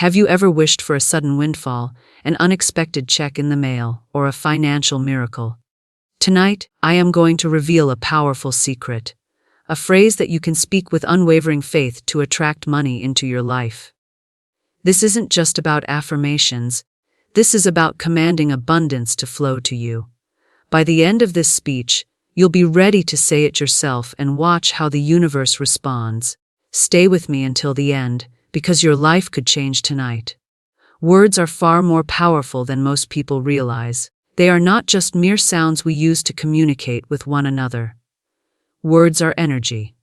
Have you ever wished for a sudden windfall, an unexpected check in the mail, or a financial miracle? Tonight, I am going to reveal a powerful secret, a phrase that you can speak with unwavering faith to attract money into your life. This isn't just about affirmations. This is about commanding abundance to flow to you. By the end of this speech, you'll be ready to say it yourself and watch how the universe responds. Stay with me until the end, because your life could change tonight. Words are far more powerful than most people realize. They are not just mere sounds we use to communicate with one another. Words are energy.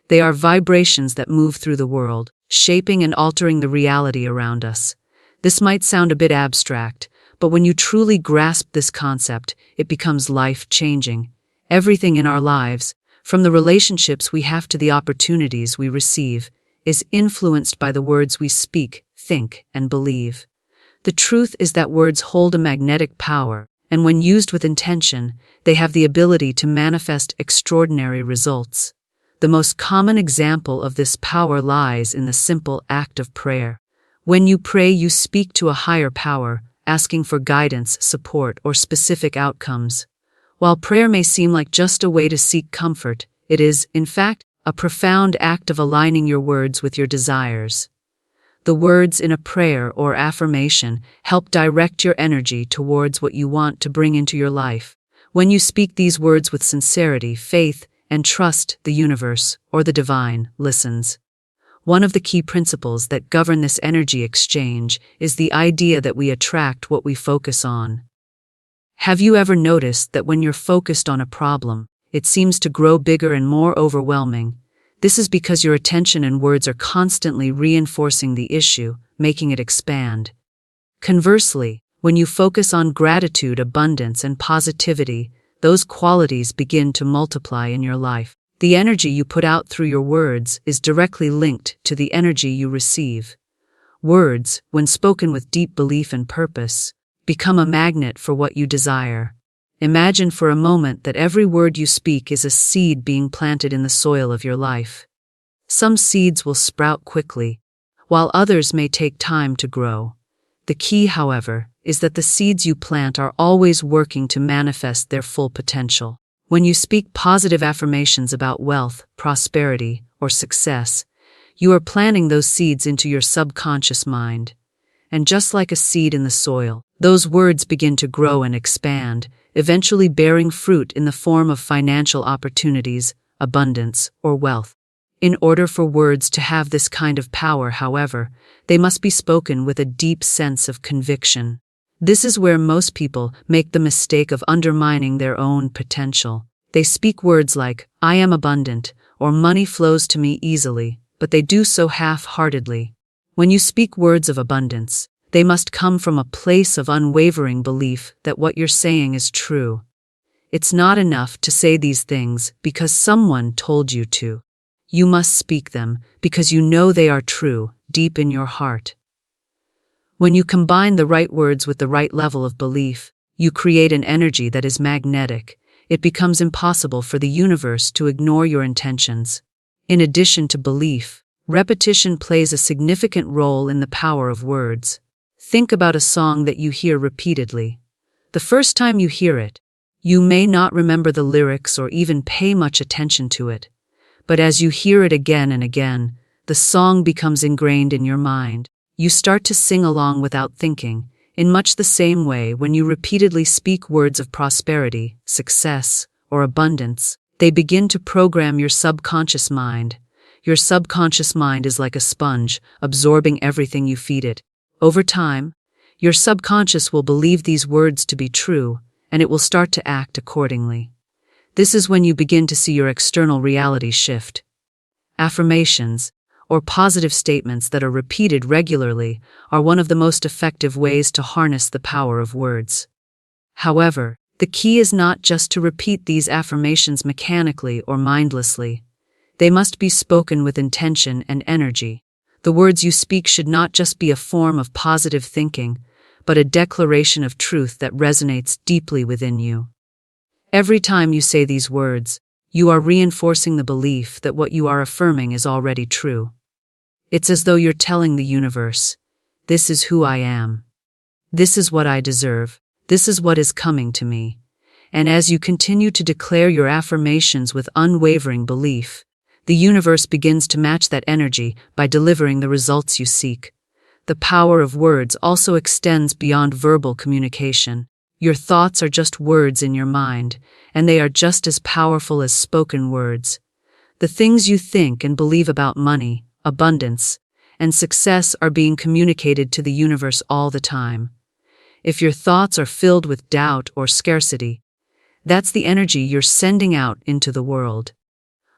They are vibrations that move through the world, shaping and altering the reality around us. This might sound a bit abstract, but when you truly grasp this concept, it becomes life-changing. Everything in our lives, from the relationships we have to the opportunities we receive, is influenced by the words we speak, think, and believe. The truth is that words hold a magnetic power, and when used with intention, they have the ability to manifest extraordinary results. The most common example of this power lies in the simple act of prayer. When you pray, you speak to a higher power, asking for guidance, support, or specific outcomes. While prayer may seem like just a way to seek comfort, it is, in fact, a profound act of aligning your words with your desires. The words in a prayer or affirmation help direct your energy towards what you want to bring into your life. When you speak these words with sincerity, faith, and trust, the universe, or the divine, listens. One of the key principles that govern this energy exchange is the idea that we attract what we focus on. Have you ever noticed that when you're focused on a problem, it seems to grow bigger and more overwhelming? This is because your attention and words are constantly reinforcing the issue, making it expand. Conversely, when you focus on gratitude, abundance, and positivity, those qualities begin to multiply in your life. The energy you put out through your words is directly linked to the energy you receive. Words, when spoken with deep belief and purpose, become a magnet for what you desire. Imagine for a moment that every word you speak is a seed being planted in the soil of your life. Some seeds will sprout quickly, while others may take time to grow. The key, however, is that the seeds you plant are always working to manifest their full potential. When you speak positive affirmations about wealth, prosperity, or success, you are planting those seeds into your subconscious mind. And just like a seed in the soil, those words begin to grow and expand, eventually bearing fruit in the form of financial opportunities, abundance, or wealth. In order for words to have this kind of power, however, they must be spoken with a deep sense of conviction. This is where most people make the mistake of undermining their own potential. They speak words like, "I am abundant," or "money flows to me easily," but they do so half-heartedly. When you speak words of abundance, they must come from a place of unwavering belief that what you're saying is true. It's not enough to say these things because someone told you to. You must speak them because you know they are true, deep in your heart. When you combine the right words with the right level of belief, you create an energy that is magnetic. It becomes impossible for the universe to ignore your intentions. In addition to belief, repetition plays a significant role in the power of words. Think about a song that you hear repeatedly. The first time you hear it, you may not remember the lyrics or even pay much attention to it. But as you hear it again and again, the song becomes ingrained in your mind. You start to sing along without thinking. In much the same way, when you repeatedly speak words of prosperity, success, or abundance, they begin to program your subconscious mind. Your subconscious mind is like a sponge, absorbing everything you feed it. Over time, your subconscious will believe these words to be true, and it will start to act accordingly. This is when you begin to see your external reality shift. Affirmations, or positive statements that are repeated regularly, are one of the most effective ways to harness the power of words. However, the key is not just to repeat these affirmations mechanically or mindlessly. They must be spoken with intention and energy. The words you speak should not just be a form of positive thinking, but a declaration of truth that resonates deeply within you. Every time you say these words, you are reinforcing the belief that what you are affirming is already true. It's as though you're telling the universe, this is who I am. This is what I deserve. This is what is coming to me. And as you continue to declare your affirmations with unwavering belief, the universe begins to match that energy by delivering the results you seek. The power of words also extends beyond verbal communication. Your thoughts are just words in your mind, and they are just as powerful as spoken words. The things you think and believe about money, abundance, and success are being communicated to the universe all the time. If your thoughts are filled with doubt or scarcity, that's the energy you're sending out into the world.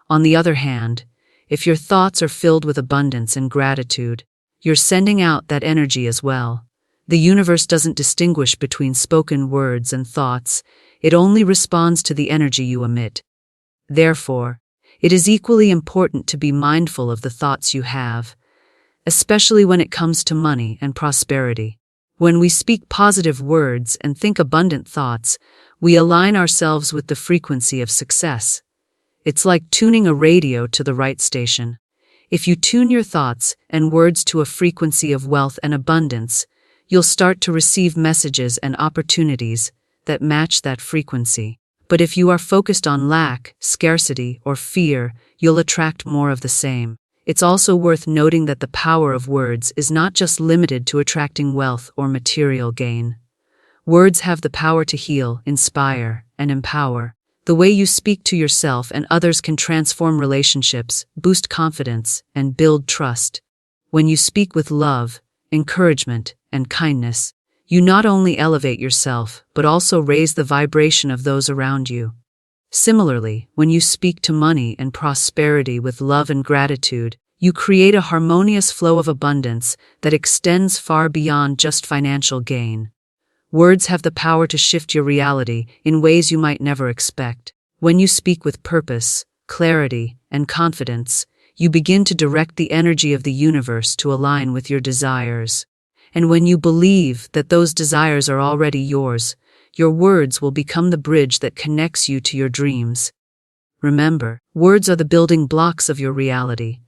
On the other hand, if your thoughts are filled with abundance and gratitude, you're sending out that energy as well. The universe doesn't distinguish between spoken words and thoughts, it only responds to the energy you emit. Therefore, it is equally important to be mindful of the thoughts you have, especially when it comes to money and prosperity. When we speak positive words and think abundant thoughts, we align ourselves with the frequency of success. It's like tuning a radio to the right station. If you tune your thoughts and words to a frequency of wealth and abundance, you'll start to receive messages and opportunities that match that frequency. But if you are focused on lack, scarcity, or fear, you'll attract more of the same. It's also worth noting that the power of words is not just limited to attracting wealth or material gain. Words have the power to heal, inspire, and empower. The way you speak to yourself and others can transform relationships, boost confidence, and build trust. When you speak with love, encouragement, and kindness, you not only elevate yourself, but also raise the vibration of those around you. Similarly, when you speak to money and prosperity with love and gratitude, you create a harmonious flow of abundance that extends far beyond just financial gain. Words have the power to shift your reality in ways you might never expect. When you speak with purpose, clarity, and confidence, you begin to direct the energy of the universe to align with your desires. And when you believe that those desires are already yours, your words will become the bridge that connects you to your dreams. Remember, words are the building blocks of your reality.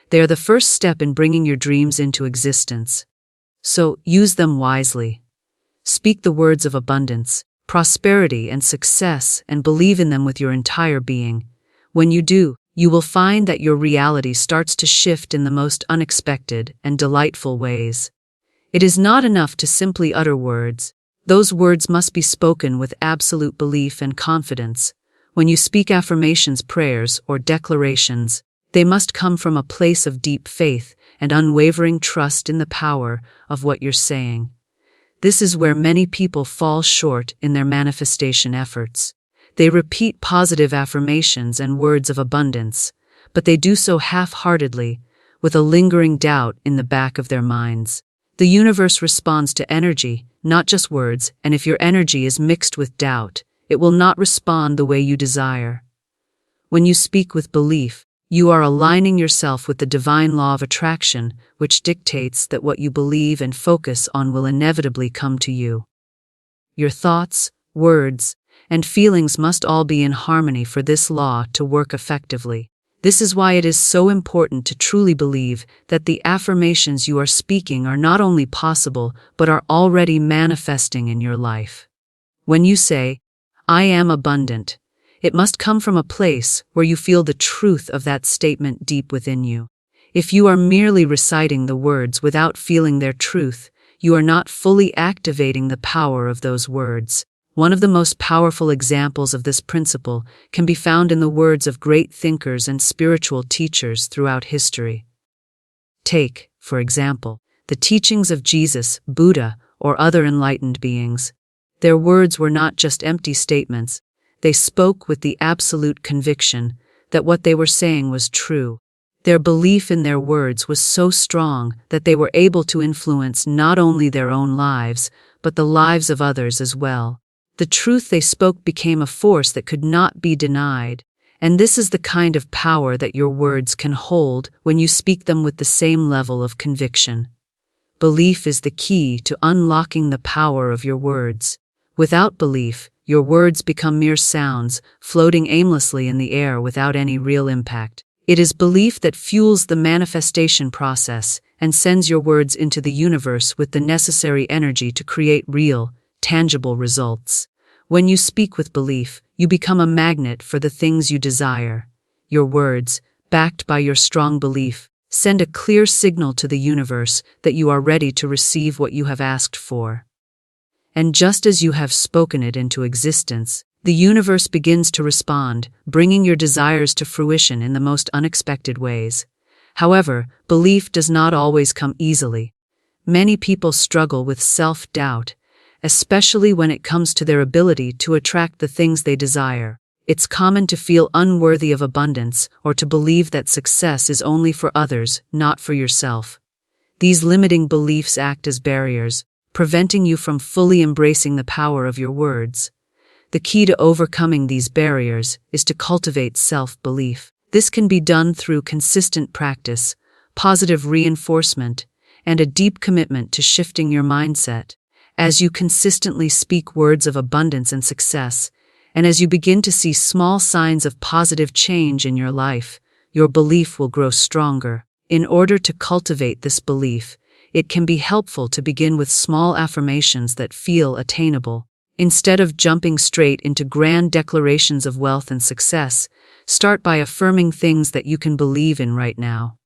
They are the first step in bringing your dreams into existence. So, use them wisely. Speak the words of abundance, prosperity, and success, and believe in them with your entire being. When you do, you will find that your reality starts to shift in the most unexpected and delightful ways. It is not enough to simply utter words. Those words must be spoken with absolute belief and confidence. When you speak affirmations, prayers, or declarations, they must come from a place of deep faith and unwavering trust in the power of what you're saying. This is where many people fall short in their manifestation efforts. They repeat positive affirmations and words of abundance, but they do so half-heartedly, with a lingering doubt in the back of their minds. The universe responds to energy, not just words, and if your energy is mixed with doubt, it will not respond the way you desire. When you speak with belief, you are aligning yourself with the divine law of attraction, which dictates that what you believe and focus on will inevitably come to you. Your thoughts, words, and feelings must all be in harmony for this law to work effectively. This is why it is so important to truly believe that the affirmations you are speaking are not only possible, but are already manifesting in your life. When you say, "I am abundant," it must come from a place where you feel the truth of that statement deep within you. If you are merely reciting the words without feeling their truth, you are not fully activating the power of those words. One of the most powerful examples of this principle can be found in the words of great thinkers and spiritual teachers throughout history. Take, for example, the teachings of Jesus, Buddha, or other enlightened beings. Their words were not just empty statements. They spoke with the absolute conviction that what they were saying was true. Their belief in their words was so strong that they were able to influence not only their own lives, but the lives of others as well. The truth they spoke became a force that could not be denied, and this is the kind of power that your words can hold when you speak them with the same level of conviction. Belief is the key to unlocking the power of your words. Without belief, your words become mere sounds, floating aimlessly in the air without any real impact. It is belief that fuels the manifestation process, and sends your words into the universe with the necessary energy to create real, tangible results. When you speak with belief, you become a magnet for the things you desire. Your words, backed by your strong belief, send a clear signal to the universe that you are ready to receive what you have asked for. And just as you have spoken it into existence, the universe begins to respond, bringing your desires to fruition in the most unexpected ways. However, belief does not always come easily. Many people struggle with self-doubt, especially when it comes to their ability to attract the things they desire. It's common to feel unworthy of abundance or to believe that success is only for others, not for yourself. These limiting beliefs act as barriers, preventing you from fully embracing the power of your words. The key to overcoming these barriers is to cultivate self-belief. This can be done through consistent practice, positive reinforcement, and a deep commitment to shifting your mindset. As you consistently speak words of abundance and success, and as you begin to see small signs of positive change in your life, your belief will grow stronger. In order to cultivate this belief, it can be helpful to begin with small affirmations that feel attainable. Instead of jumping straight into grand declarations of wealth and success, start by affirming things that you can believe in right now.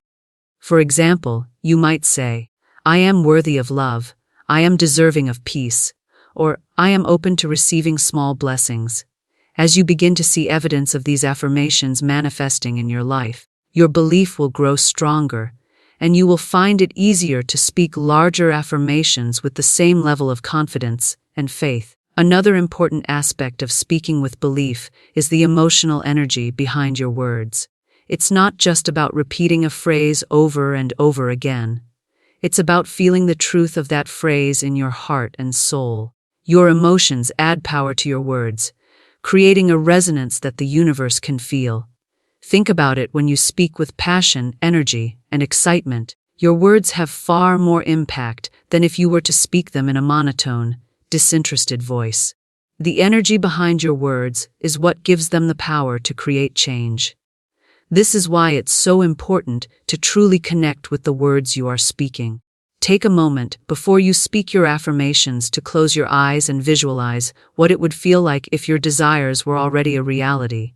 For example, you might say, "I am worthy of love," "I am deserving of peace," or "I am open to receiving small blessings." As you begin to see evidence of these affirmations manifesting in your life, your belief will grow stronger, and you will find it easier to speak larger affirmations with the same level of confidence and faith. Another important aspect of speaking with belief is the emotional energy behind your words. It's not just about repeating a phrase over and over again. It's about feeling the truth of that phrase in your heart and soul. Your emotions add power to your words, creating a resonance that the universe can feel. Think about it: when you speak with passion, energy, and excitement, your words have far more impact than if you were to speak them in a monotone, disinterested voice. The energy behind your words is what gives them the power to create change. This is why it's so important to truly connect with the words you are speaking. Take a moment before you speak your affirmations to close your eyes and visualize what it would feel like if your desires were already a reality.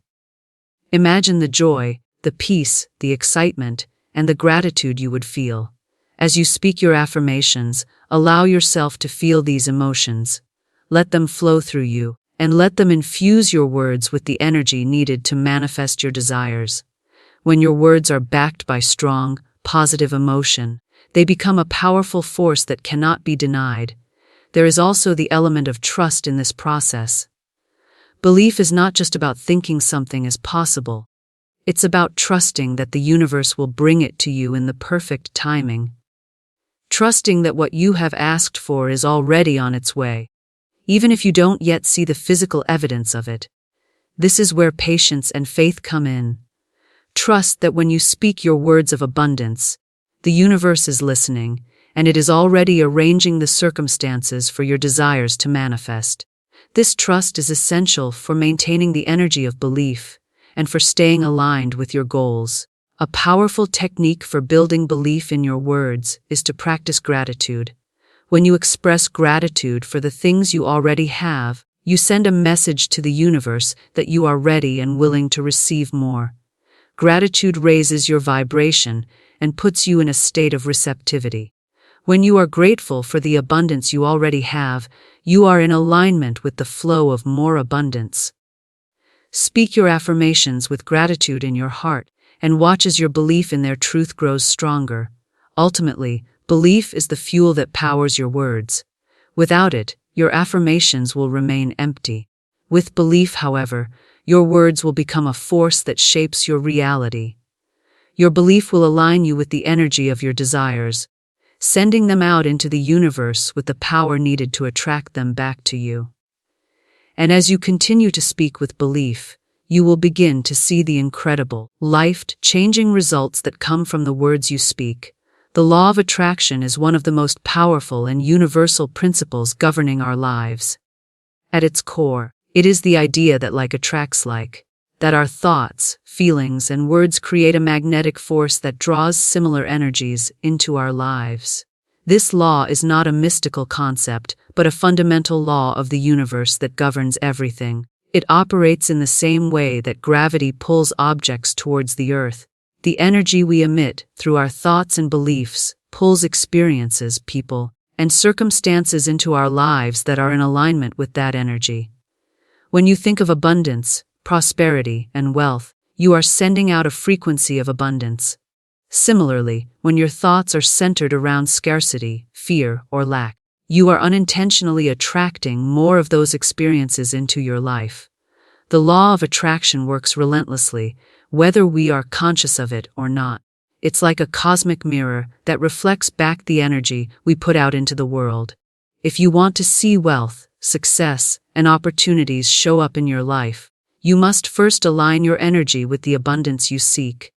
Imagine the joy, the peace, the excitement, and the gratitude you would feel. As you speak your affirmations, allow yourself to feel these emotions. Let them flow through you, and let them infuse your words with the energy needed to manifest your desires. When your words are backed by strong, positive emotion, they become a powerful force that cannot be denied. There is also the element of trust in this process. Belief is not just about thinking something is possible. It's about trusting that the universe will bring it to you in the perfect timing. Trusting that what you have asked for is already on its way, even if you don't yet see the physical evidence of it. This is where patience and faith come in. Trust that when you speak your words of abundance, the universe is listening, and it is already arranging the circumstances for your desires to manifest. This trust is essential for maintaining the energy of belief and for staying aligned with your goals. A powerful technique for building belief in your words is to practice gratitude. When you express gratitude for the things you already have, you send a message to the universe that you are ready and willing to receive more. Gratitude raises your vibration and puts you in a state of receptivity. When you are grateful for the abundance you already have, you are in alignment with the flow of more abundance. Speak your affirmations with gratitude in your heart, and watch as your belief in their truth grows stronger. Ultimately, belief is the fuel that powers your words. Without it, your affirmations will remain empty. With belief, however, your words will become a force that shapes your reality. Your belief will align you with the energy of your desires, sending them out into the universe with the power needed to attract them back to you. And as you continue to speak with belief, you will begin to see the incredible, life-changing results that come from the words you speak. The law of attraction is one of the most powerful and universal principles governing our lives. At its core, it is the idea that like attracts like. that our thoughts, feelings, and words create a magnetic force that draws similar energies into our lives. This law is not a mystical concept, but a fundamental law of the universe that governs everything. It operates in the same way that gravity pulls objects towards the earth. The energy we emit through our thoughts and beliefs pulls experiences, people, and circumstances into our lives that are in alignment with that energy. When you think of abundance, prosperity, and wealth, you are sending out a frequency of abundance. Similarly, when your thoughts are centered around scarcity, fear, or lack, you are unintentionally attracting more of those experiences into your life. The law of attraction works relentlessly, whether we are conscious of it or not. It's like a cosmic mirror that reflects back the energy we put out into the world. If you want to see wealth, success, and opportunities show up in your life, you must first align your energy with the abundance you seek.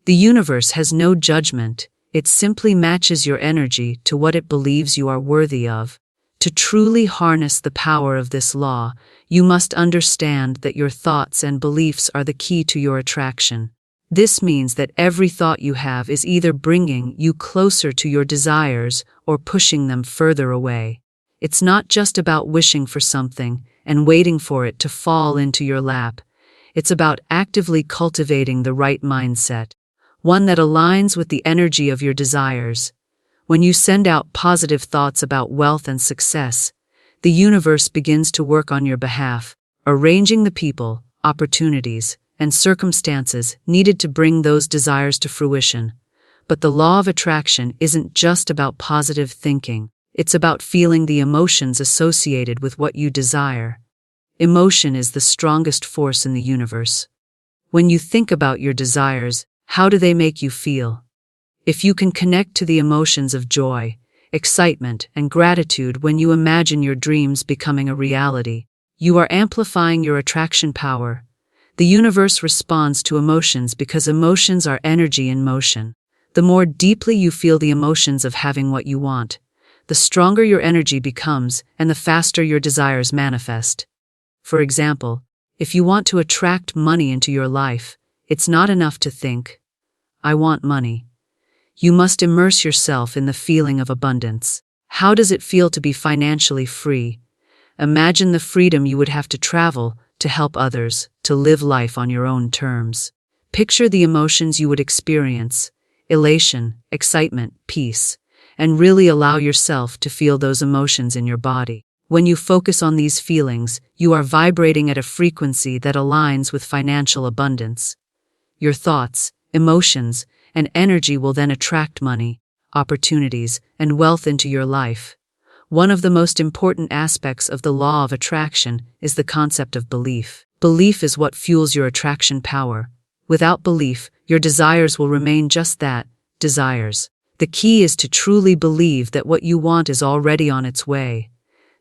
The universe has no judgment, it simply matches your energy to what it believes you are worthy of. To truly harness the power of this law, you must understand that your thoughts and beliefs are the key to your attraction. This means that every thought you have is either bringing you closer to your desires or pushing them further away. It's not just about wishing for something and waiting for it to fall into your lap. It's about actively cultivating the right mindset, one that aligns with the energy of your desires. When you send out positive thoughts about wealth and success, the universe begins to work on your behalf, arranging the people, opportunities, and circumstances needed to bring those desires to fruition. But the law of attraction isn't just about positive thinking. It's about feeling the emotions associated with what you desire. Emotion is the strongest force in the universe. When you think about your desires, how do they make you feel? If you can connect to the emotions of joy, excitement, and gratitude when you imagine your dreams becoming a reality, you are amplifying your attraction power. The universe responds to emotions because emotions are energy in motion. The more deeply you feel the emotions of having what you want, the stronger your energy becomes and the faster your desires manifest. For example, if you want to attract money into your life, it's not enough to think, "I want money." You must immerse yourself in the feeling of abundance. How does it feel to be financially free? Imagine the freedom you would have to travel, to help others, to live life on your own terms. Picture the emotions you would experience: elation, excitement, peace, and really allow yourself to feel those emotions in your body. When you focus on these feelings, you are vibrating at a frequency that aligns with financial abundance. Your thoughts, emotions, and energy will then attract money, opportunities, and wealth into your life. One of the most important aspects of the law of attraction is the concept of belief. Belief is what fuels your attraction power. Without belief, your desires will remain just that, desires. The key is to truly believe that what you want is already on its way.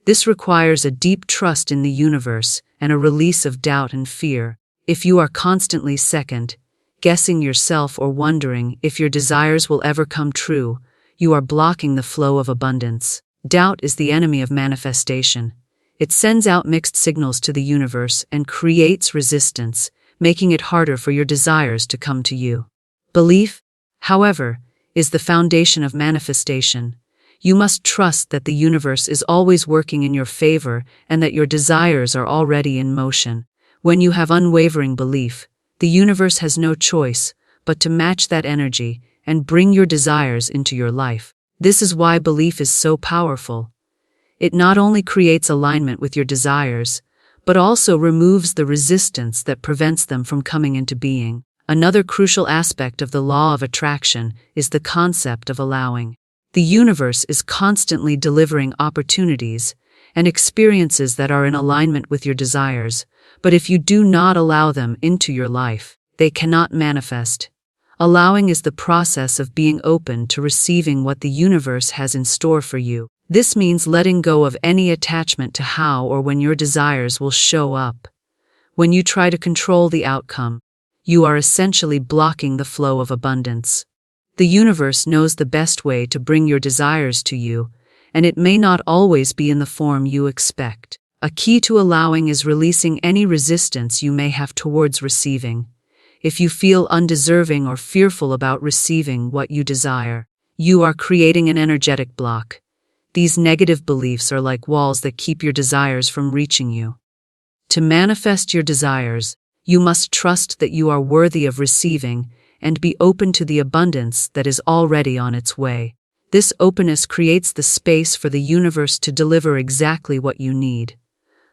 This requires a deep trust in the universe and a release of doubt and fear. If you are constantly guessing yourself or wondering if your desires will ever come true, you are blocking the flow of abundance. Doubt is the enemy of manifestation. It sends out mixed signals to the universe and creates resistance, making it harder for your desires to come to you. Belief, however, is the foundation of manifestation. You must trust that the universe is always working in your favor and that your desires are already in motion. When you have unwavering belief, the universe has no choice but to match that energy and bring your desires into your life. This is why belief is so powerful. It not only creates alignment with your desires, but also removes the resistance that prevents them from coming into being. Another crucial aspect of the law of attraction is the concept of allowing. The universe is constantly delivering opportunities and experiences that are in alignment with your desires, but if you do not allow them into your life, they cannot manifest. Allowing is the process of being open to receiving what the universe has in store for you. This means letting go of any attachment to how or when your desires will show up. When you try to control the outcome, you are essentially blocking the flow of abundance. The universe knows the best way to bring your desires to you, and it may not always be in the form you expect. A key to allowing is releasing any resistance you may have towards receiving. If you feel undeserving or fearful about receiving what you desire, you are creating an energetic block. These negative beliefs are like walls that keep your desires from reaching you. To manifest your desires, you must trust that you are worthy of receiving and be open to the abundance that is already on its way. This openness creates the space for the universe to deliver exactly what you need.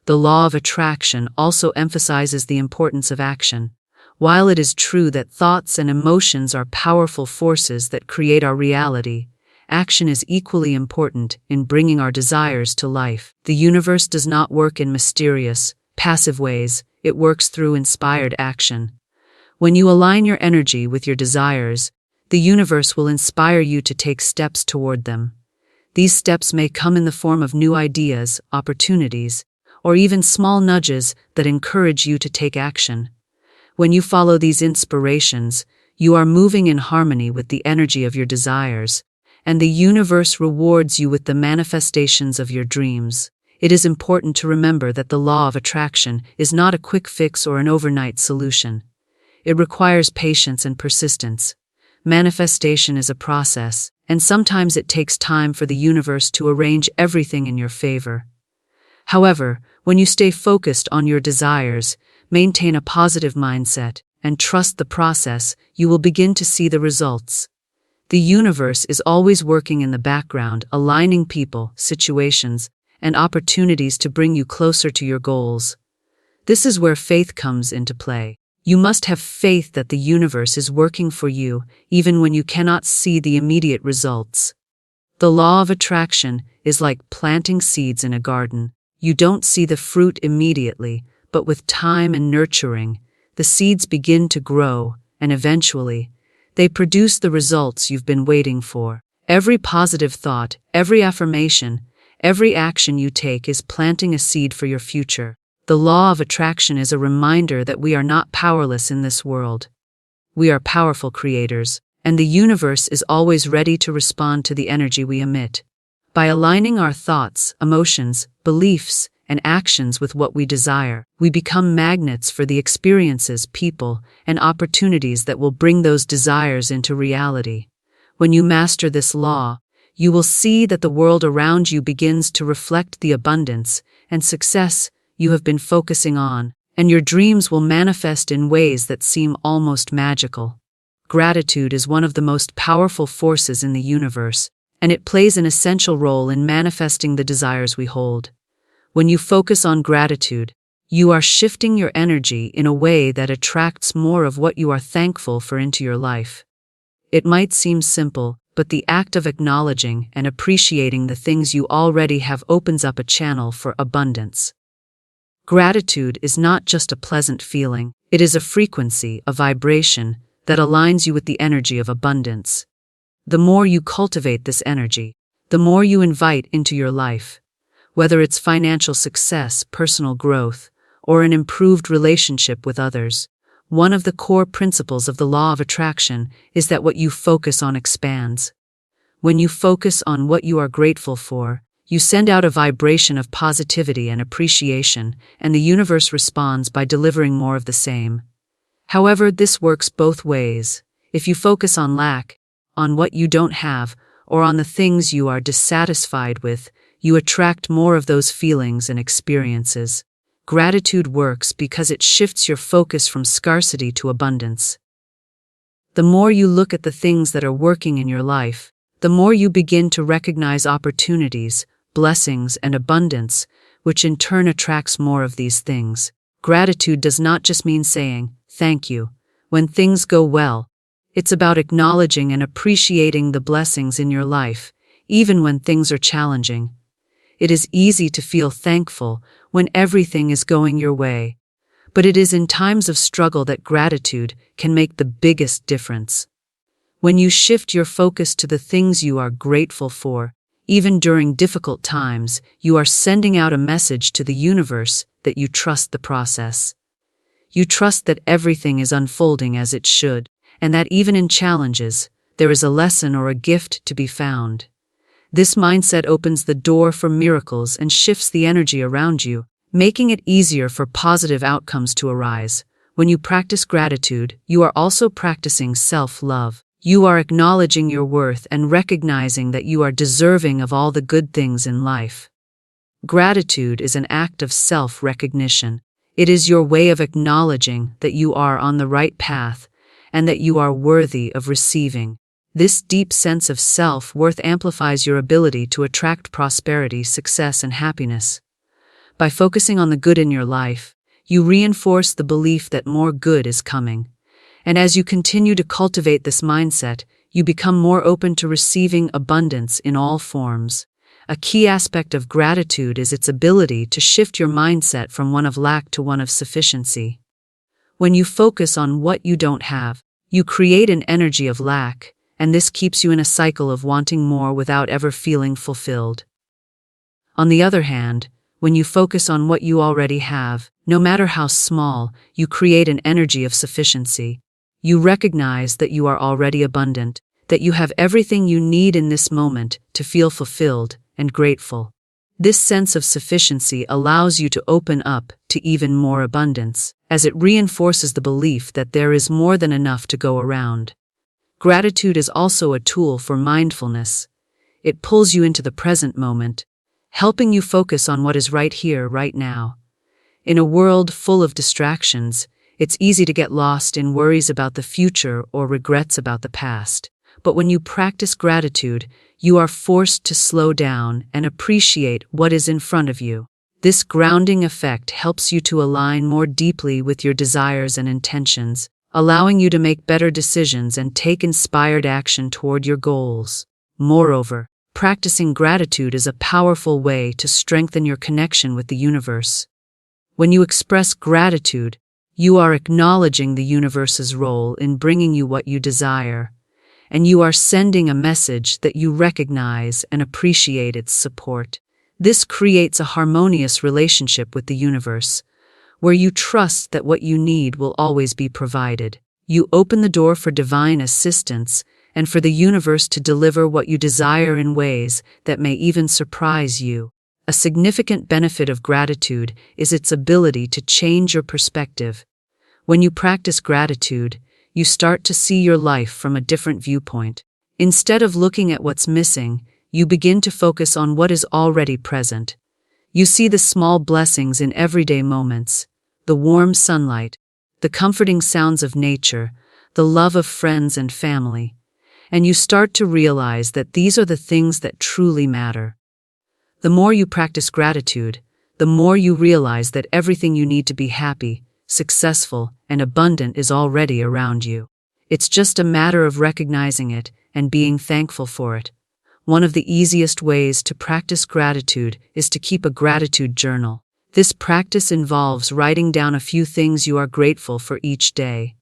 The law of attraction also emphasizes the importance of action. While it is true that thoughts and emotions are powerful forces that create our reality, action is equally important in bringing our desires to life. The universe does not work in mysterious, passive ways, it works through inspired action. When you align your energy with your desires, the universe will inspire you to take steps toward them. These steps may come in the form of new ideas, opportunities, or even small nudges that encourage you to take action. When you follow these inspirations, you are moving in harmony with the energy of your desires, and the universe rewards you with the manifestations of your dreams. It is important to remember that the law of attraction is not a quick fix or an overnight solution. It requires patience and persistence. Manifestation is a process, and sometimes it takes time for the universe to arrange everything in your favor. However, when you stay focused on your desires, maintain a positive mindset, and trust the process, you will begin to see the results. The universe is always working in the background, aligning people, situations, and opportunities to bring you closer to your goals. This is where faith comes into play. You must have faith that the universe is working for you, even when you cannot see the immediate results. The law of attraction is like planting seeds in a garden. You don't see the fruit immediately, but with time and nurturing, the seeds begin to grow, and eventually, they produce the results you've been waiting for. Every positive thought, every affirmation, every action you take is planting a seed for your future. The law of attraction is a reminder that we are not powerless in this world. We are powerful creators, and the universe is always ready to respond to the energy we emit. By aligning our thoughts, emotions, beliefs, and actions with what we desire, we become magnets for the experiences, people, and opportunities that will bring those desires into reality. When you master this law, you will see that the world around you begins to reflect the abundance and success you have been focusing on, and your dreams will manifest in ways that seem almost magical. Gratitude is one of the most powerful forces in the universe, and it plays an essential role in manifesting the desires we hold. When you focus on gratitude, you are shifting your energy in a way that attracts more of what you are thankful for into your life. It might seem simple, but the act of acknowledging and appreciating the things you already have opens up a channel for abundance. Gratitude is not just a pleasant feeling, it is a frequency, a vibration, that aligns you with the energy of abundance. The more you cultivate this energy, the more you invite into your life. Whether it's financial success, personal growth, or an improved relationship with others, one of the core principles of the law of attraction is that what you focus on expands. When you focus on what you are grateful for, you send out a vibration of positivity and appreciation, and the universe responds by delivering more of the same. However, this works both ways. If you focus on lack, on what you don't have, or on the things you are dissatisfied with, you attract more of those feelings and experiences. Gratitude works because it shifts your focus from scarcity to abundance. The more you look at the things that are working in your life, the more you begin to recognize opportunities, blessings, and abundance, which in turn attracts more of these things. Gratitude does not just mean saying, "Thank you," when things go well. It's about acknowledging and appreciating the blessings in your life, even when things are challenging. It is easy to feel thankful when everything is going your way, but it is in times of struggle that gratitude can make the biggest difference. When you shift your focus to the things you are grateful for, even during difficult times, you are sending out a message to the universe that you trust the process. You trust that everything is unfolding as it should, and that even in challenges, there is a lesson or a gift to be found. This mindset opens the door for miracles and shifts the energy around you, making it easier for positive outcomes to arise. When you practice gratitude, you are also practicing self-love. You are acknowledging your worth and recognizing that you are deserving of all the good things in life. Gratitude is an act of self-recognition. It is your way of acknowledging that you are on the right path and that you are worthy of receiving. This deep sense of self-worth amplifies your ability to attract prosperity, success, and happiness. By focusing on the good in your life, you reinforce the belief that more good is coming. And as you continue to cultivate this mindset, you become more open to receiving abundance in all forms. A key aspect of gratitude is its ability to shift your mindset from one of lack to one of sufficiency. When you focus on what you don't have, you create an energy of lack, and this keeps you in a cycle of wanting more without ever feeling fulfilled. On the other hand, when you focus on what you already have, no matter how small, you create an energy of sufficiency. You recognize that you are already abundant, that you have everything you need in this moment to feel fulfilled and grateful. This sense of sufficiency allows you to open up to even more abundance, as it reinforces the belief that there is more than enough to go around. Gratitude is also a tool for mindfulness. It pulls you into the present moment, helping you focus on what is right here, right now. In a world full of distractions, it's easy to get lost in worries about the future or regrets about the past. But when you practice gratitude, you are forced to slow down and appreciate what is in front of you. This grounding effect helps you to align more deeply with your desires and intentions, allowing you to make better decisions and take inspired action toward your goals. Moreover, practicing gratitude is a powerful way to strengthen your connection with the universe. When you express gratitude, you are acknowledging the universe's role in bringing you what you desire, and you are sending a message that you recognize and appreciate its support. This creates a harmonious relationship with the universe, where you trust that what you need will always be provided. You open the door for divine assistance and for the universe to deliver what you desire in ways that may even surprise you. A significant benefit of gratitude is its ability to change your perspective. When you practice gratitude, you start to see your life from a different viewpoint. Instead of looking at what's missing, you begin to focus on what is already present. You see the small blessings in everyday moments, the warm sunlight, the comforting sounds of nature, the love of friends and family, and you start to realize that these are the things that truly matter. The more you practice gratitude, the more you realize that everything you need to be happy, successful, and abundant is already around you. It's just a matter of recognizing it and being thankful for it. One of the easiest ways to practice gratitude is to keep a gratitude journal. This practice involves writing down a few things you are grateful for each day.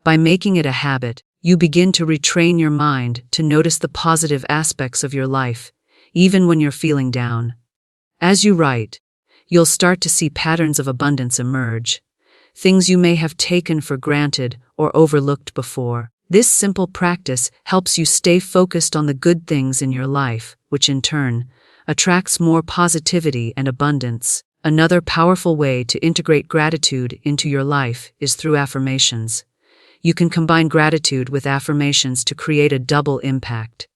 By making it a habit, you begin to retrain your mind to notice the positive aspects of your life, even when you're feeling down. As you write, you'll start to see patterns of abundance emerge, things you may have taken for granted or overlooked before. This simple practice helps you stay focused on the good things in your life, which in turn attracts more positivity and abundance. Another powerful way to integrate gratitude into your life is through affirmations. You can combine gratitude with affirmations to create a double impact.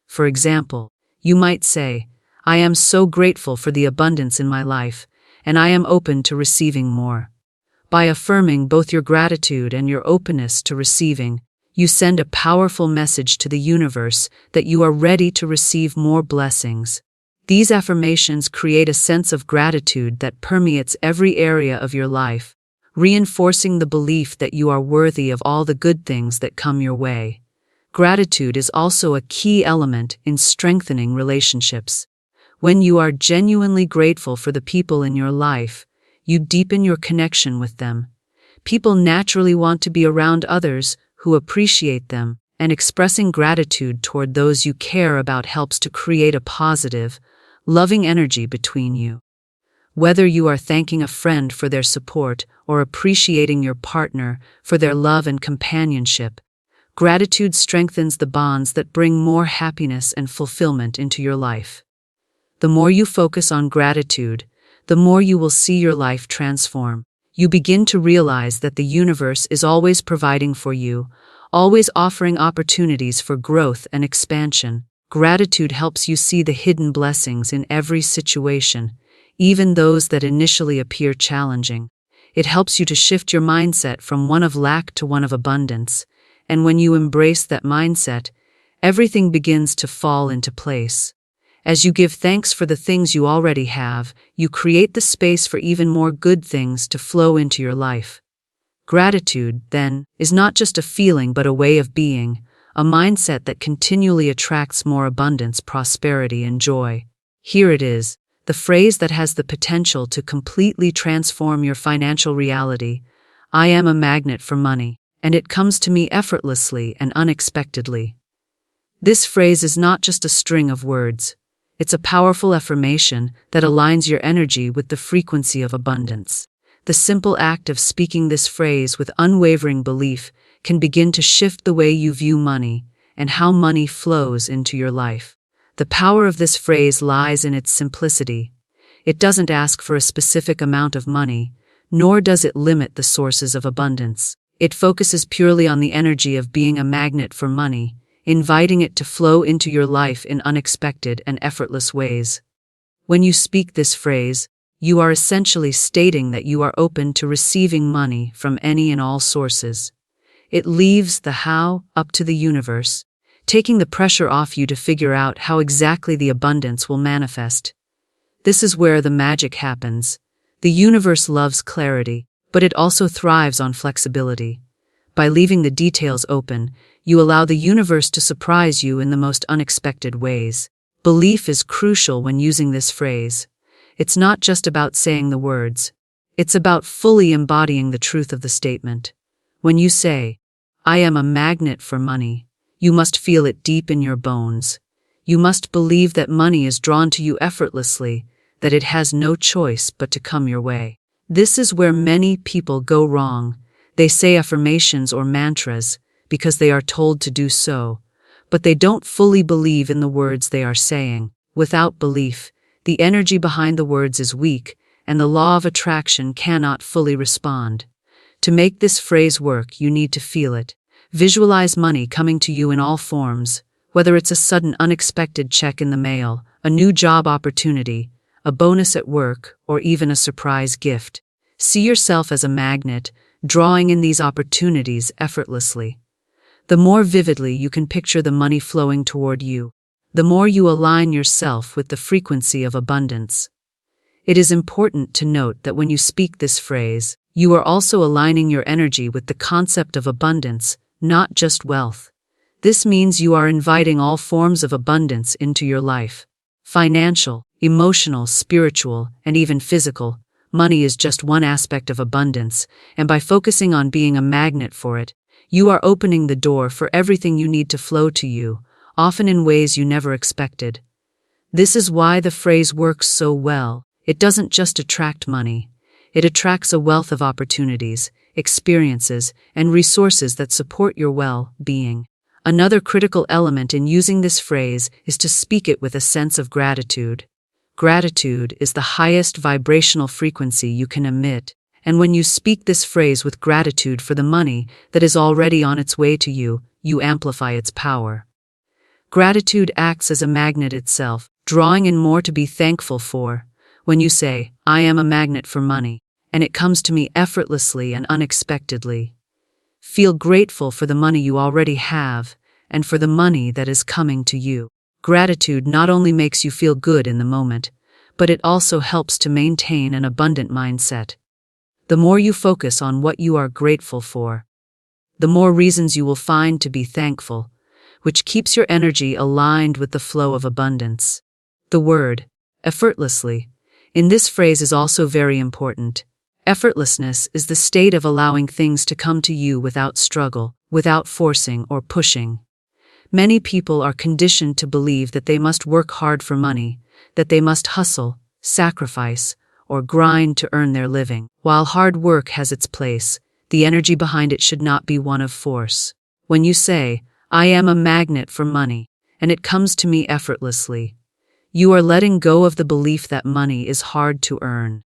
For example, you might say, "I am so grateful for the abundance in my life, and I am open to receiving more." By affirming both your gratitude and your openness to receiving, you send a powerful message to the universe that you are ready to receive more blessings. These affirmations create a sense of gratitude that permeates every area of your life, reinforcing the belief that you are worthy of all the good things that come your way. Gratitude is also a key element in strengthening relationships. When you are genuinely grateful for the people in your life, you deepen your connection with them. People naturally want to be around others who appreciate them, and expressing gratitude toward those you care about helps to create a positive, loving energy between you. Whether you are thanking a friend for their support or appreciating your partner for their love and companionship, gratitude strengthens the bonds that bring more happiness and fulfillment into your life. The more you focus on gratitude, the more you will see your life transform. You begin to realize that the universe is always providing for you, always offering opportunities for growth and expansion. Gratitude helps you see the hidden blessings in every situation, even those that initially appear challenging. It helps you to shift your mindset from one of lack to one of abundance, and when you embrace that mindset, everything begins to fall into place. As you give thanks for the things you already have, you create the space for even more good things to flow into your life. Gratitude, then, is not just a feeling but a way of being, a mindset that continually attracts more abundance, prosperity, and joy. Here it is, the phrase that has the potential to completely transform your financial reality. I am a magnet for money, and it comes to me effortlessly and unexpectedly. This phrase is not just a string of words. It's a powerful affirmation that aligns your energy with the frequency of abundance. The simple act of speaking this phrase with unwavering belief can begin to shift the way you view money and how money flows into your life. The power of this phrase lies in its simplicity. It doesn't ask for a specific amount of money, nor does it limit the sources of abundance. It focuses purely on the energy of being a magnet for money, inviting it to flow into your life in unexpected and effortless ways. When you speak this phrase, you are essentially stating that you are open to receiving money from any and all sources. It leaves the how up to the universe, taking the pressure off you to figure out how exactly the abundance will manifest. This is where the magic happens. The universe loves clarity, but it also thrives on flexibility. By leaving the details open, you allow the universe to surprise you in the most unexpected ways. Belief is crucial when using this phrase. It's not just about saying the words. It's about fully embodying the truth of the statement. When you say, I am a magnet for money, you must feel it deep in your bones. You must believe that money is drawn to you effortlessly, that it has no choice but to come your way. This is where many people go wrong. They say affirmations or mantras because they are told to do so, but they don't fully believe in the words they are saying. Without belief, the energy behind the words is weak, and the law of attraction cannot fully respond. To make this phrase work, you need to feel it. Visualize money coming to you in all forms, whether it's a sudden unexpected check in the mail, a new job opportunity, a bonus at work, or even a surprise gift. See yourself as a magnet, drawing in these opportunities effortlessly. The more vividly you can picture the money flowing toward you, the more you align yourself with the frequency of abundance. It is important to note that when you speak this phrase, you are also aligning your energy with the concept of abundance, not just wealth. This means you are inviting all forms of abundance into your life. Financial, emotional, spiritual, and even physical. Money is just one aspect of abundance, and by focusing on being a magnet for it, you are opening the door for everything you need to flow to you, often in ways you never expected. This is why the phrase works so well. It doesn't just attract money. It attracts a wealth of opportunities, experiences, and resources that support your well-being. Another critical element in using this phrase is to speak it with a sense of gratitude. Gratitude is the highest vibrational frequency you can emit, and when you speak this phrase with gratitude for the money that is already on its way to you, you amplify its power. Gratitude acts as a magnet itself, drawing in more to be thankful for. When you say, I am a magnet for money, and it comes to me effortlessly and unexpectedly, feel grateful for the money you already have and for the money that is coming to you. Gratitude not only makes you feel good in the moment, but it also helps to maintain an abundant mindset. The more you focus on what you are grateful for, the more reasons you will find to be thankful, which keeps your energy aligned with the flow of abundance. The word, effortlessly, in this phrase is also very important. Effortlessness is the state of allowing things to come to you without struggle, without forcing or pushing. Many people are conditioned to believe that they must work hard for money, that they must hustle, sacrifice, or grind to earn their living. While hard work has its place, the energy behind it should not be one of force. When you say, I am a magnet for money, and it comes to me effortlessly, You are letting go of the belief that money is hard to earn.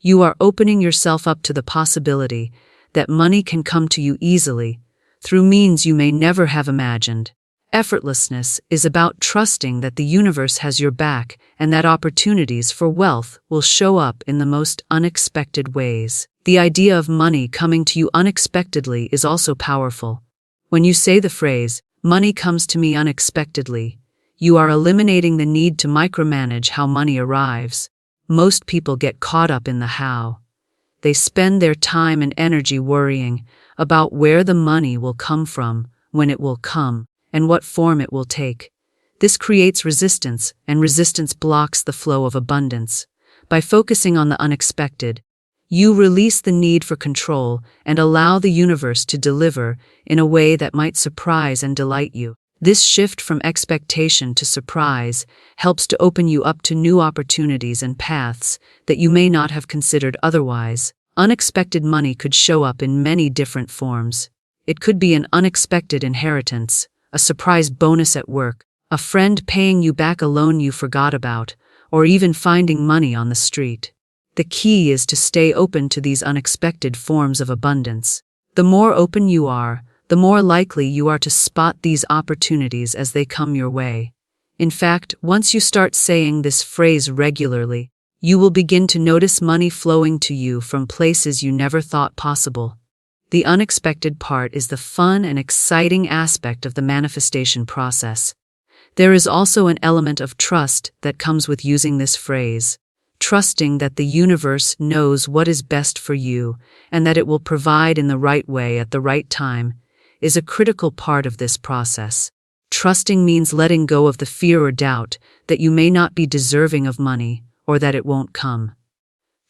You are opening yourself up to the possibility that money can come to you easily, through means you may never have imagined. Effortlessness is about trusting that the universe has your back and that opportunities for wealth will show up in the most unexpected ways. The idea of money coming to you unexpectedly is also powerful. When you say the phrase, "money comes to me unexpectedly," you are eliminating the need to micromanage how money arrives. Most people get caught up in the how. They spend their time and energy worrying about where the money will come from, when it will come, and what form it will take. This creates resistance, and resistance blocks the flow of abundance. By focusing on the unexpected, you release the need for control and allow the universe to deliver in a way that might surprise and delight you. This shift from expectation to surprise helps to open you up to new opportunities and paths that you may not have considered otherwise. Unexpected money could show up in many different forms. It could be an unexpected inheritance, a surprise bonus at work, a friend paying you back a loan you forgot about, or even finding money on the street. The key is to stay open to these unexpected forms of abundance. The more open you are, the more likely you are to spot these opportunities as they come your way. In fact, once you start saying this phrase regularly, you will begin to notice money flowing to you from places you never thought possible. The unexpected part is the fun and exciting aspect of the manifestation process. There is also an element of trust that comes with using this phrase. Trusting that the universe knows what is best for you and that it will provide in the right way at the right time is a critical part of this process. Trusting means letting go of the fear or doubt that you may not be deserving of money or that it won't come.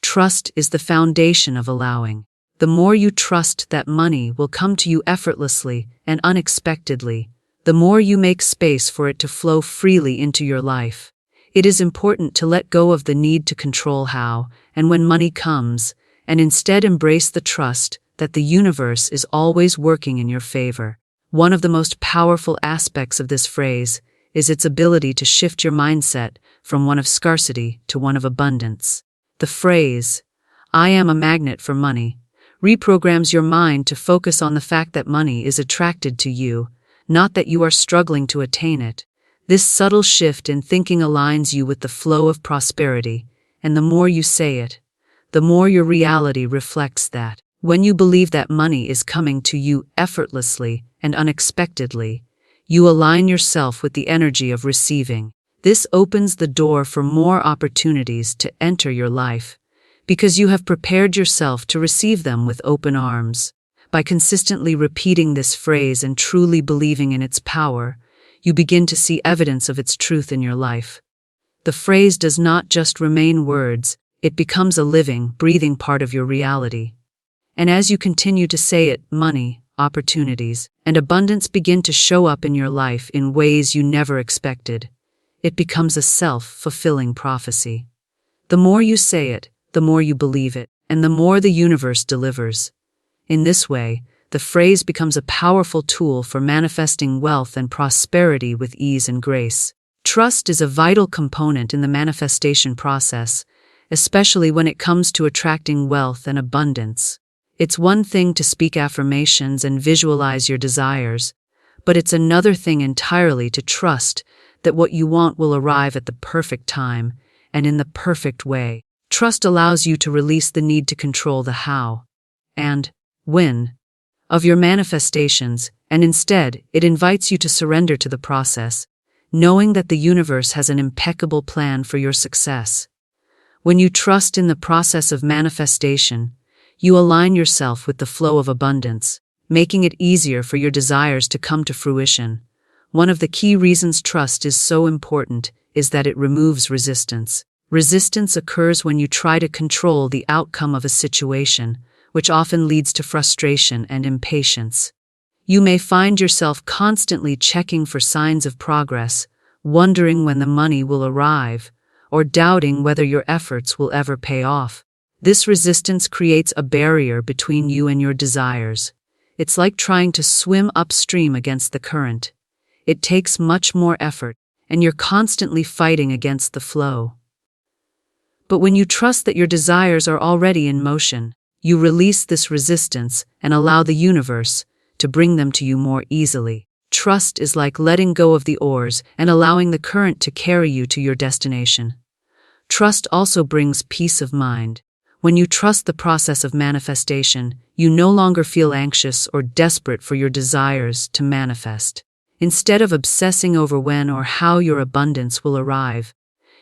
Trust is the foundation of allowing. The more you trust that money will come to you effortlessly and unexpectedly, the more you make space for it to flow freely into your life. It is important to let go of the need to control how and when money comes, and instead embrace the trust that the universe is always working in your favor. One of the most powerful aspects of this phrase is its ability to shift your mindset from one of scarcity to one of abundance. The phrase, "I am a magnet for money," reprograms your mind to focus on the fact that money is attracted to you, not that you are struggling to attain it. This subtle shift in thinking aligns you with the flow of prosperity, and the more you say it, the more your reality reflects that. When you believe that money is coming to you effortlessly and unexpectedly, you align yourself with the energy of receiving. This opens the door for more opportunities to enter your life, because you have prepared yourself to receive them with open arms. By consistently repeating this phrase and truly believing in its power, you begin to see evidence of its truth in your life. The phrase does not just remain words, it becomes a living, breathing part of your reality. And as you continue to say it, money, opportunities, and abundance begin to show up in your life in ways you never expected. It becomes a self-fulfilling prophecy. The more you say it, the more you believe it, and the more the universe delivers. In this way, the phrase becomes a powerful tool for manifesting wealth and prosperity with ease and grace. Trust is a vital component in the manifestation process, especially when it comes to attracting wealth and abundance. It's one thing to speak affirmations and visualize your desires, but it's another thing entirely to trust that what you want will arrive at the perfect time and in the perfect way. Trust allows you to release the need to control the how and when of your manifestations, and instead, it invites you to surrender to the process, knowing that the universe has an impeccable plan for your success. When you trust in the process of manifestation, you align yourself with the flow of abundance, making it easier for your desires to come to fruition. One of the key reasons trust is so important is that it removes resistance. Resistance occurs when you try to control the outcome of a situation, which often leads to frustration and impatience. You may find yourself constantly checking for signs of progress, wondering when the money will arrive, or doubting whether your efforts will ever pay off. This resistance creates a barrier between you and your desires. It's like trying to swim upstream against the current. It takes much more effort, and you're constantly fighting against the flow. But when you trust that your desires are already in motion, you release this resistance and allow the universe to bring them to you more easily. Trust is like letting go of the oars and allowing the current to carry you to your destination. Trust also brings peace of mind. When you trust the process of manifestation, you no longer feel anxious or desperate for your desires to manifest. Instead of obsessing over when or how your abundance will arrive,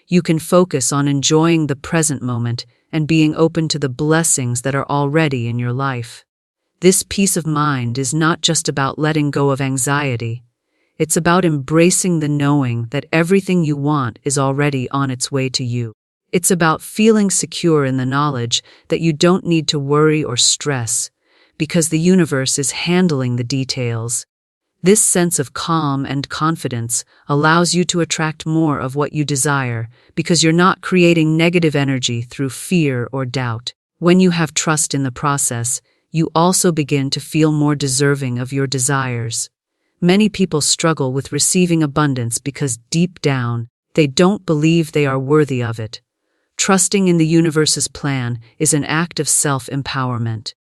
you can focus on enjoying the present moment and being open to the blessings that are already in your life. This peace of mind is not just about letting go of anxiety. It's about embracing the knowing that everything you want is already on its way to you. It's about feeling secure in the knowledge that you don't need to worry or stress, because the universe is handling the details. This sense of calm and confidence allows you to attract more of what you desire, because you're not creating negative energy through fear or doubt. When you have trust in the process, you also begin to feel more deserving of your desires. Many people struggle with receiving abundance because deep down, they don't believe they are worthy of it. Trusting in the universe's plan is an act of self-empowerment.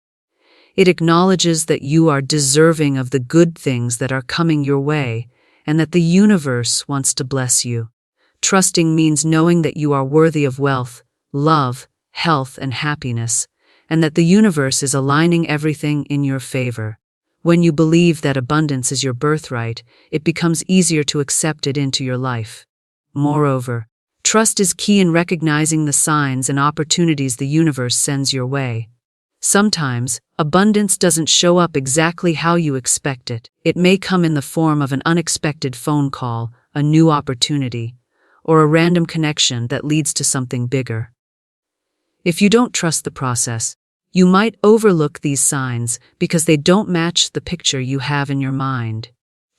It acknowledges that you are deserving of the good things that are coming your way, and that the universe wants to bless you. Trusting means knowing that you are worthy of wealth, love, health, and happiness, and that the universe is aligning everything in your favor. When you believe that abundance is your birthright, it becomes easier to accept it into your life. Moreover, trust is key in recognizing the signs and opportunities the universe sends your way. Sometimes, abundance doesn't show up exactly how you expect it. It may come in the form of an unexpected phone call, a new opportunity, or a random connection that leads to something bigger. If you don't trust the process, you might overlook these signs because they don't match the picture you have in your mind.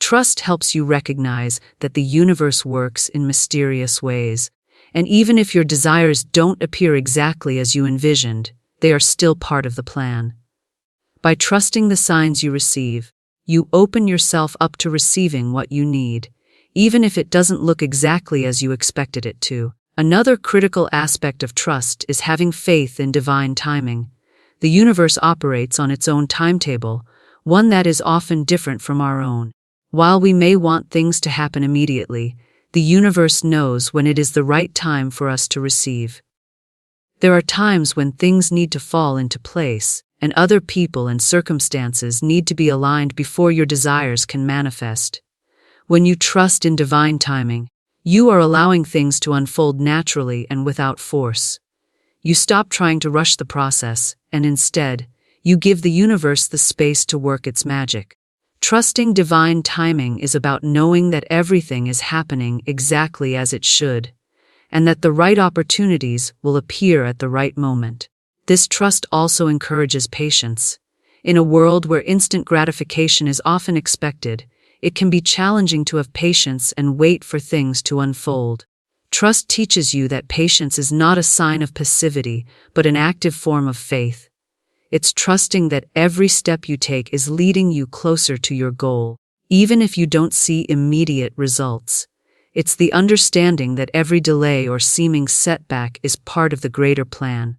Trust helps you recognize that the universe works in mysterious ways, and even if your desires don't appear exactly as you envisioned, they are still part of the plan. By trusting the signs you receive, you open yourself up to receiving what you need, even if it doesn't look exactly as you expected it to. Another critical aspect of trust is having faith in divine timing. The universe operates on its own timetable, one that is often different from our own. While we may want things to happen immediately, the universe knows when it is the right time for us to receive. There are times when things need to fall into place, and other people and circumstances need to be aligned before your desires can manifest. When you trust in divine timing, you are allowing things to unfold naturally and without force. You stop trying to rush the process, and instead, you give the universe the space to work its magic. Trusting divine timing is about knowing that everything is happening exactly as it should, and that the right opportunities will appear at the right moment. This trust also encourages patience. In a world where instant gratification is often expected, it can be challenging to have patience and wait for things to unfold. Trust teaches you that patience is not a sign of passivity, but an active form of faith. It's trusting that every step you take is leading you closer to your goal, even if you don't see immediate results. It's the understanding that every delay or seeming setback is part of the greater plan.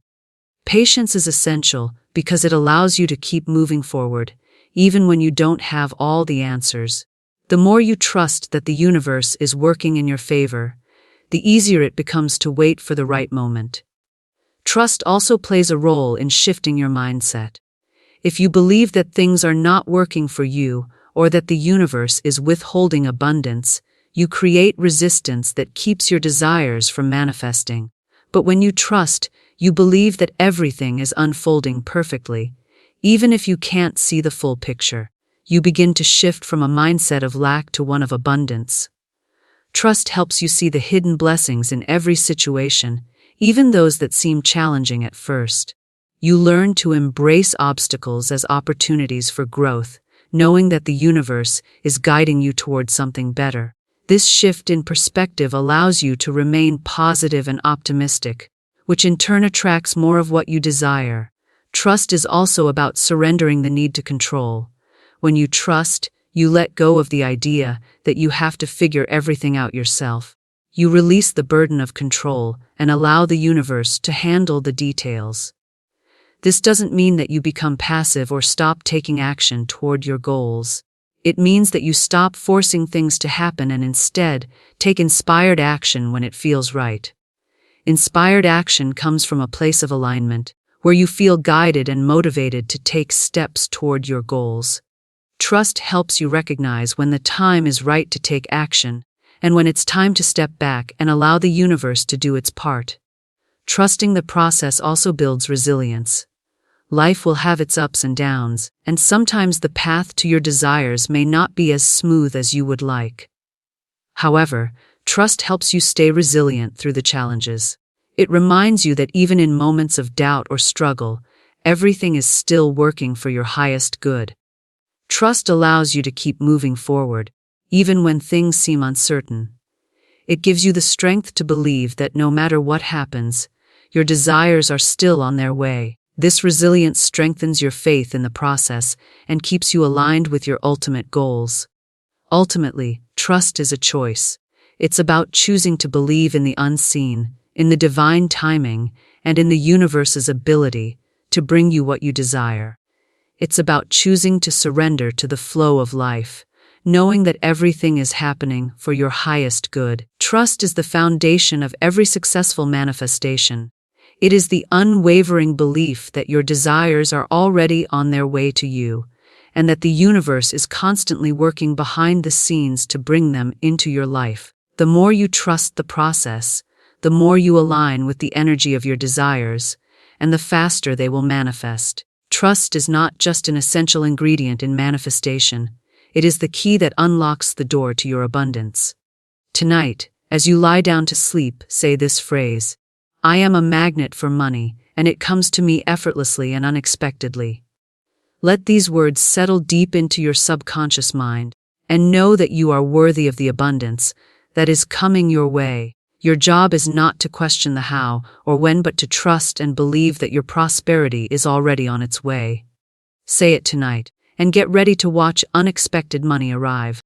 Patience is essential because it allows you to keep moving forward, even when you don't have all the answers. The more you trust that the universe is working in your favor, the easier it becomes to wait for the right moment. Trust also plays a role in shifting your mindset. If you believe that things are not working for you or that the universe is withholding abundance, you create resistance that keeps your desires from manifesting. But when you trust, you believe that everything is unfolding perfectly. Even if you can't see the full picture, you begin to shift from a mindset of lack to one of abundance. Trust helps you see the hidden blessings in every situation, even those that seem challenging at first. You learn to embrace obstacles as opportunities for growth, knowing that the universe is guiding you toward something better. This shift in perspective allows you to remain positive and optimistic, which in turn attracts more of what you desire. Trust is also about surrendering the need to control. When you trust, You let go of the idea that you have to figure everything out yourself. You release the burden of control and allow the universe to handle the details. This doesn't mean that you become passive or stop taking action toward your goals. It means that you stop forcing things to happen and instead take inspired action when it feels right. Inspired action comes from a place of alignment, where you feel guided and motivated to take steps toward your goals. Trust helps you recognize when the time is right to take action and when it's time to step back and allow the universe to do its part. Trusting the process also builds resilience. Life will have its ups and downs, and sometimes the path to your desires may not be as smooth as you would like. However, trust helps you stay resilient through the challenges. It reminds you that even in moments of doubt or struggle, everything is still working for your highest good. Trust allows you to keep moving forward, even when things seem uncertain. It gives you the strength to believe that no matter what happens, your desires are still on their way. This resilience strengthens your faith in the process and keeps you aligned with your ultimate goals. Ultimately, trust is a choice. It's about choosing to believe in the unseen, in the divine timing, and in the universe's ability to bring you what you desire. It's about choosing to surrender to the flow of life, knowing that everything is happening for your highest good. Trust is the foundation of every successful manifestation. It is the unwavering belief that your desires are already on their way to you, and that the universe is constantly working behind the scenes to bring them into your life. The more you trust the process, the more you align with the energy of your desires, and the faster they will manifest. Trust is not just an essential ingredient in manifestation. It is the key that unlocks the door to your abundance. Tonight, as you lie down to sleep, say this phrase: I am a magnet for money, and it comes to me effortlessly and unexpectedly. Let these words settle deep into your subconscious mind, and know that you are worthy of the abundance that is coming your way. Your job is not to question the how or when, but to trust and believe that your prosperity is already on its way. Say it tonight, and get ready to watch unexpected money arrive.